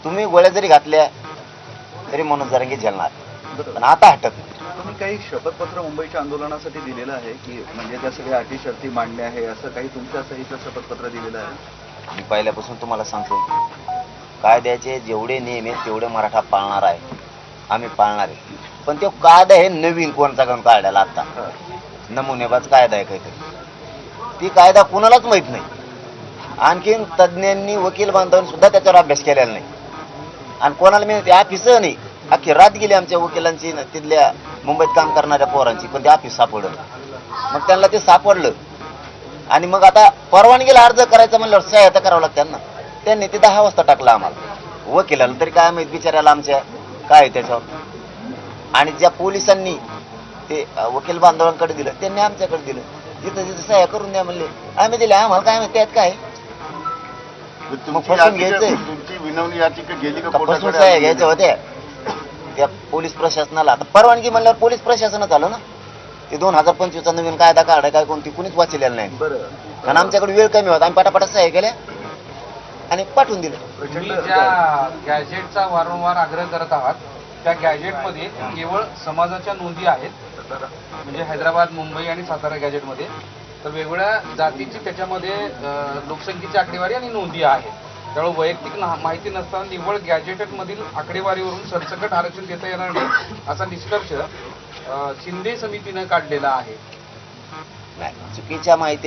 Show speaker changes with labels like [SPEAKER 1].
[SPEAKER 1] तुम्ही गोळ्या जरी घातल्या तरी मनोज जरांगे झेलणार, पण आता हटत नाही.
[SPEAKER 2] तुम्ही काही शपथपत्र मुंबईच्या आंदोलनासाठी दिलेलं आहे की म्हणजे त्या सगळ्या अटी शर्ती मांडणे आहे असं काही तुमच्या सहीचं शपथपत्र दिलेलं आहे?
[SPEAKER 1] मी पहिल्यापासून तुम्हाला सांगतो, कायद्याचे जेवढे नियम आहेत तेवढे मराठा पाळणार आहे, आम्ही पाळणार आहे. पण तो कायदा हे नवीन कोणचा घेऊन काढायला आता नमुनेबाज कायदा आहे काहीतरी, ती कायदा कुणालाच माहित नाही. आणखीन तज्ज्ञांनी वकील बांधवांनी सुद्धा त्याच्यावर अभ्यास केलेला नाही. आणि कोणाला मिळते ऑफिस नाही, अख्खी रात गेली आमच्या वकिलांची तिथल्या मुंबईत काम करणाऱ्या पोरांची, पण ते ऑफिस सापडलं. मग त्यांना ते सापडलं आणि मग आता परवानगीला अर्ज करायचा म्हणल्यावर सहायता करावं लागतं त्यांना. त्यांनी ते 10 वाजता टाकलं आम्हाला. वकिलाला तरी काय माहित बिचाऱ्याला आमच्या काय आहे त्याच्यावर. आणि ज्या पोलिसांनी ते वकील बांधवांकडे दिलं त्यांनी आमच्याकडे दिलं. जिथं जिथं सह्या करून द्या म्हणले, आम्ही दिले. आम्हाला काय माहिती त्यात काय मग फसून घ्यायचंय.
[SPEAKER 3] तुमची विनवणी याचिका गेली का
[SPEAKER 1] फसून
[SPEAKER 3] कोर्टाकडे?
[SPEAKER 1] सह्या घ्यायच्या होत्या त्या पोलीस प्रशासनाला. आता परवानगी म्हणल्यावर पोलीस प्रशासनच आलं ना. ते 2025चा नवीन कायदा काढाय काय कोणती कुणीच वाचलेलं नाही.
[SPEAKER 2] बरं,
[SPEAKER 1] कारण आमच्याकडे वेळ कमी होता, आम्ही पटापटा सह्या केल्या आणि पाठवून दिलं.
[SPEAKER 4] तुम्ही ज्या गॅजेटचा वारंवार आग्रह करत आहात त्या गॅजेटमध्ये केवळ समाजाच्या नोंदी आहेत, म्हणजे हैदराबाद, मुंबई आणि सातारा गॅजेटमध्ये, तर वेगवेगळ्या जातीची त्याच्यामध्ये लोकसंख्येची आकडेवारी आणि नोंदी आहेत. त्यामुळे वैयक्तिक माहिती नसताना निव्वळ गॅजेटमधील आकडेवारीवरून सरसकट आरक्षण देता येणार नाही असा निष्कर्ष शिंदे समितीनं काढलेला आहे.
[SPEAKER 1] नाही, चुकीच्या माहिती